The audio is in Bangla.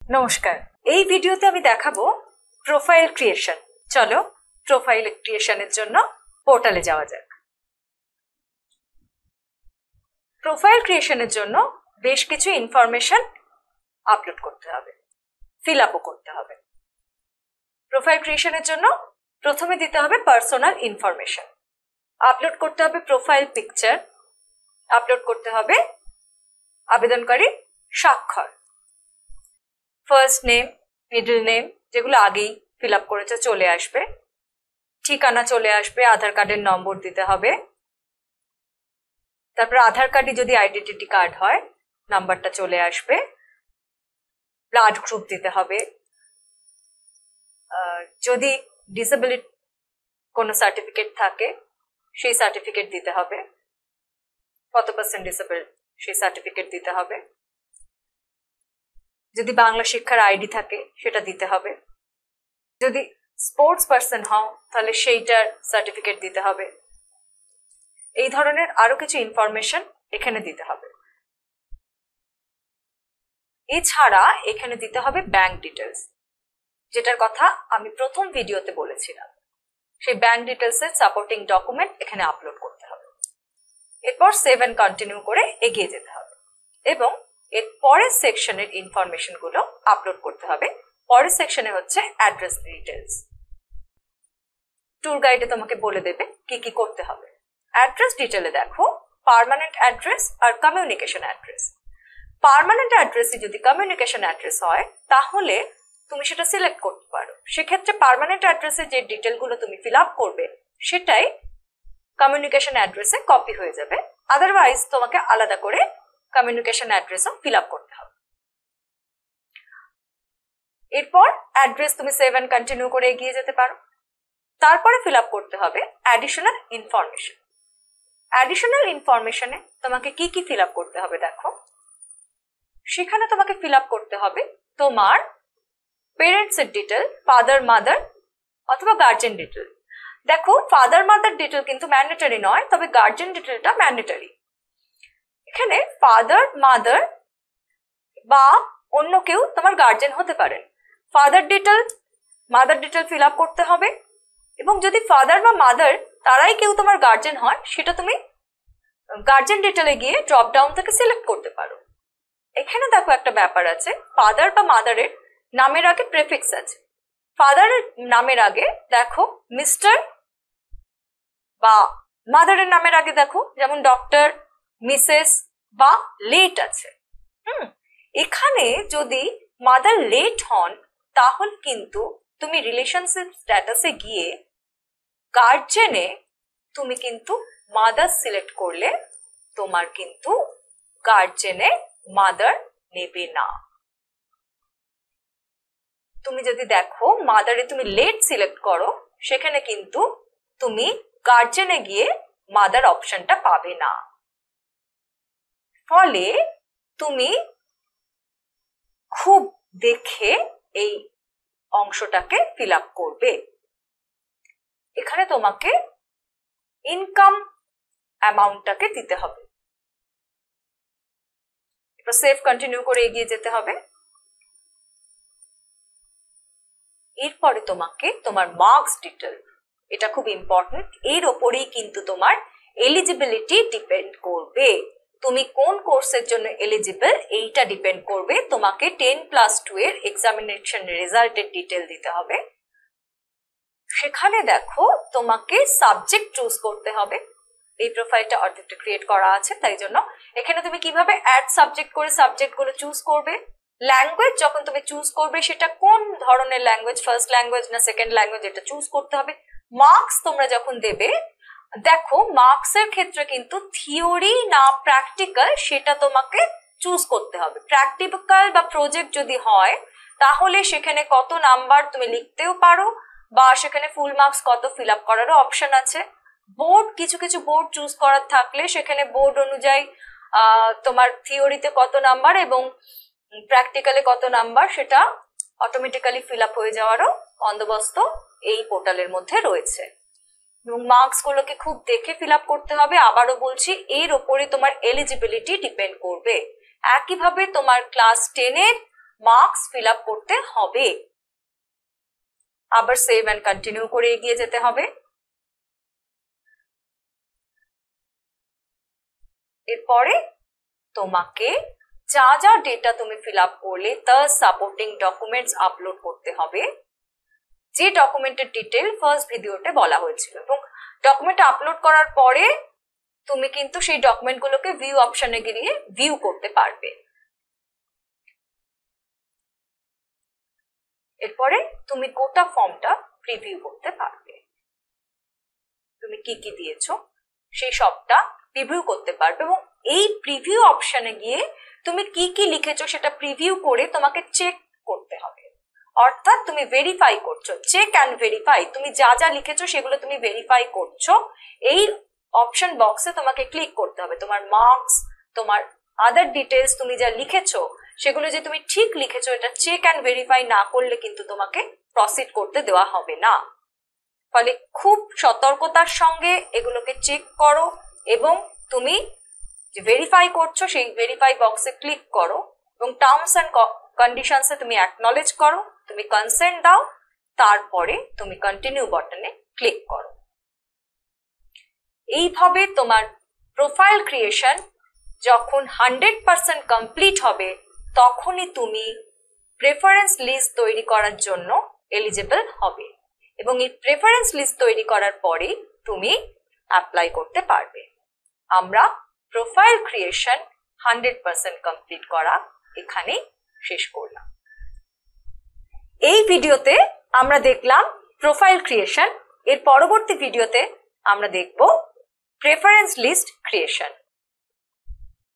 নমস্কার, এই ভিডিওতে আমি দেখাবো প্রোফাইল ক্রিয়েশন। চলো প্রোফাইল ক্রিয়েশনের জন্য পোর্টালে যাওয়া যাক। প্রোফাইল ক্রিয়েশনের জন্য বেশ কিছু ইনফরমেশন আপলোড করতে হবে, ফিল আপও করতে হবে। প্রোফাইল ক্রিয়েশনের জন্য প্রথমে দিতে হবে পার্সোনাল ইনফরমেশন, আপলোড করতে হবে প্রোফাইল পিকচার, আপলোড করতে হবে আবেদনকারীর স্বাক্ষর, ফার্স্ট নেম, মিডল নেম যেগুলো আগেই ফিল আপ করেছে চলে আসবে, ঠিকানা চলে আসবে, আধার কার্ডের নম্বর দিতে হবে, তারপর আধার কার্ডে যদি আইডেন্টিটি কার্ড হয় নাম্বারটা চলে আসবে, ব্লাড গ্রুপ দিতে হবে, যদি ডিসেবিলিটি কোনো সার্টিফিকেট থাকে সেই সার্টিফিকেট দিতে হবে, কত পার্সেন্ট ডিসেবল সেই সার্টিফিকেট দিতে হবে, যদি বাংলা শিক্ষার আইডি থাকে সেটা দিতে হবে, যদি স্পোর্টস পার্সন হও তাহলে সেইটার সার্টিফিকেট দিতে হবে। এই ধরনের আরো কিছু ইনফরমেশন এখানে দিতে হবে। এছাড়া এখানে দিতে হবে ব্যাংক ডিটেলস, যেটার কথা আমি প্রথম ভিডিওতে বলেছিলাম। সেই ব্যাংক ডিটেলস এর সাপোর্টিং ডকুমেন্ট এখানে আপলোড করতে হবে। এরপর সেভ এন্ড কন্টিনিউ করে এগিয়ে যেতে হবে এবং এর পরের সেকশনের ইনফরমেশন গুলো আপলোড করতে হবে। পরের সেকশনে হচ্ছে অ্যাড্রেস ডিটেলস। ট্যুর গাইডে তোমাকে বলে দেবে কি কি করতে হবে। অ্যাড্রেস ডিটেলে দেখো পার্মানেন্ট অ্যাড্রেস আর কমিউনিকেশন অ্যাড্রেস। পার্মানেন্ট অ্যাড্রেসই যদি কমিউনিকেশন অ্যাড্রেস হয় তাহলে তুমি সেটা সিলেক্ট করতে পারো। সেক্ষেত্রে পার্মানেন্ট অ্যাড্রেসের যে ডিটেলগুলো তুমি ফিল আপ করবে সেটাই কমিউনিকেশন অ্যাড্রেসে কপি হয়ে যাবে। আদারওয়াইজ তোমাকে আলাদা করে কমিউনিকেশন অ্যাড্রেসও ফিল আপ করতে হবে। এরপর অ্যাড্রেস তুমি সেভ এন্ড কন্টিনিউ করে এগিয়ে যেতে পারো। তারপরে ফিল আপ করতে হবে অ্যাডিশনাল ইনফরমেশন। অ্যাডিশনাল ইনফরমেশনে তোমাকে কি কি ফিল আপ করতে হবে দেখো। সেখানে তোমাকে ফিল আপ করতে হবে তোমার পেরেন্টস এর ডিটেল, ফাদার মাদার অথবা গার্জেন ডিটেল। দেখো ফাদার মাদার ডিটেল কিন্তু ম্যান্ডেটরি নয়, তবে গার্জেন ডিটেলটা ম্যান্ডেটরি। এখানে ফাদার মাদার বা অন্য কেউ তোমার গার্জেন হতে পারেন। Father detail mother detail fill up করতে হবে এবং যদি ফাদার বা মাদার তারাই কেউ তোমার গার্জেন হয় সেটা তুমি গার্জেন ডিটেলে গিয়ে ড্রপ ডাউন থেকে সিলেক্ট করতে পারো। এখানে দেখো একটা ব্যাপার আছে, ফাদার বা মাদারের নামের আগে প্রেফিক্স আছে। ফাদারের নামের আগে দেখো মিস্টার, বা মাদারের নামের আগে দেখো যেমন ডক্টর, মিসেস বা লেট আছে। এখানে যদি মাদার লেট হন তাহলে কিন্তু তুমি রিলেশনশিপ স্ট্যাটাসে গিয়ে গার্জেনে তুমি কিন্তু মাদার সিলেক্ট করলে তোমার কিন্তু গার্জেনে মাদার নেবে না। তুমি যদি দেখো মাদারে তুমি লেট সিলেক্ট করো সেখানে কিন্তু তুমি গার্জেনে গিয়ে মাদার অপশনটা পাবে না। ফলে তুমি খুব দেখে এই অংশটাকে ফিল আপ করবে। এখানে তোমাকে ইনকাম অ্যামাউন্টটাকে দিতে হবে। এবার সেভ কন্টিনিউ করে এগিয়ে যেতে হবে। এরপরে তোমাকে তোমার মার্কস ডিটেল, এটা খুব ইম্পর্টেন্ট, এর ওপরেই কিন্তু তোমার এলিজিবিলিটি ডিপেন্ড করবে। তুমি কোন কোর্সের জন্য এলিজিবল এইটা ডিপেন্ড করবে। তোমাকে 10+2 এর এক্সামিনেশন রেজাল্টের ডিটেল দিতে হবে। সেখানে দেখো তোমাকে সাবজেক্ট চুজ করতে হবে। এই প্রোফাইলটা অর্ধেকটা ক্রিয়েট করা আছে, তাই জন্য এখানে তুমি কিভাবে অ্যাড সাবজেক্ট করে সাবজেক্টগুলো চুজ করবে। ল্যাঙ্গুয়েজ যখন তুমি চুজ করবে সেটা কোন ধরনের ল্যাঙ্গুয়েজ, ফার্স্ট ল্যাঙ্গুয়েজ না সেকেন্ড ল্যাঙ্গুয়েজ, এটা চুজ করতে হবে। মার্কস তোমরা যখন দেবে দেখো মার্কসের ক্ষেত্রে কিন্তু থিওরি না প্র্যাকটিক্যাল সেটা তোমাকে চুজ করতে হবে। প্র্যাকটিক্যাল বা প্রজেক্ট যদি হয় তাহলে সেখানে কত নাম্বার তুমি লিখতেও পারো বা সেখানে ফুল মার্কস কত ফিল আপ করারও অপশন আছে। বোর্ড কিছু কিছু বোর্ড চুজ করার থাকলে সেখানে বোর্ড অনুযায়ী তোমার থিওরিতে কত নাম্বার এবং প্র্যাকটিক্যালে কত নাম্বার সেটা অটোমেটিক্যালি ফিল আপ হয়ে যাওয়ারও বন্দোবস্ত এই পোর্টালের মধ্যে রয়েছে। এবং মার্কস গুলোকে খুব দেখে ফিল আপ করতে হবে। আবারও বলছি, এর ওপরে তোমার এলিজিবিলিটি ডিপেন্ড করবে। একইভাবে তোমার ক্লাস 10-এর মার্কস ফিল আপ করতে হবে। আবার সেভ অ্যান্ড কন্টিনিউ করে এগিয়ে যেতে হবে। এরপরে তোমাকে যা যা ডেটা তুমি ফিল আপ করলে তার সাপোর্টিং ডকুমেন্টস আপলোড করতে হবে, যে ডকুমেন্টের ডিটেল ফার্স্ট ভিডিওতে বলা হয়েছিল। এবং ডকুমেন্ট আপলোড করার পরে তুমি কিন্তু সেই ডকুমেন্টগুলোকে ভিউ অপশনে গিয়ে ভিউ করতে পারবে। এরপরে তুমি গোটা ফর্মটা প্রিভিউ করতে পারবে। তুমি কি কি দিয়েছো সেই সবটা প্রিভিউ করতে পারবে এবং এই প্রিভিউ অপশনে গিয়ে তুমি কি কি লিখেছো সেটা প্রিভিউ করে তোমাকে চেক করতে হবে। অর্থাৎ তুমি ভেরিফাই করছো, চেক অ্যান্ড ভেরিফাই। তুমি যা যা লিখেছো সেগুলো তুমি ভেরিফাই করছো। এই অপশন বক্সে তোমাকে ক্লিক করতে হবে। তোমার মার্কস, তোমার আদার ডিটেলস, তুমি যা লিখেছো সেগুলো যে তুমি ঠিক লিখেছো এটা চেক অ্যান্ড ভেরিফাই না করলে কিন্তু তোমাকে প্রসিড করতে দেওয়া হবে না। ফলে খুব সতর্কতার সঙ্গে এগুলোকে চেক করো এবং তুমি যে ভেরিফাই করছো সেই ভেরিফাই বক্সে ক্লিক করো এবং টার্মস অ্যান্ড কন্ডিশনসে তুমি অ্যাকনলেজ করো, তুমি কনসেন্ট দাও, তারপরে তুমি কন্টিনিউ বাটনে ক্লিক করো। এইভাবে তোমার প্রোফাইল ক্রিয়েশন যখন 100% কমপ্লিট হবে তখনই তুমি প্রেফারেন্স লিস্ট তৈরি করার জন্য এলিজিবল হবে এবং এই প্রেফারেন্স লিস্ট তৈরি করার পরে তুমি অ্যাপ্লাই করতে পারবে। আমরা প্রোফাইল ক্রিয়েশন 100% কমপ্লিট করা এখানেই শেষ করলাম। এই ভিডিওতে আমরা দেখলাম প্রোফাইল ক্রিয়েশন। এর পরবর্তী ভিডিওতে আমরা দেখব প্রেফারেন্স লিস্ট ক্রিয়েশন।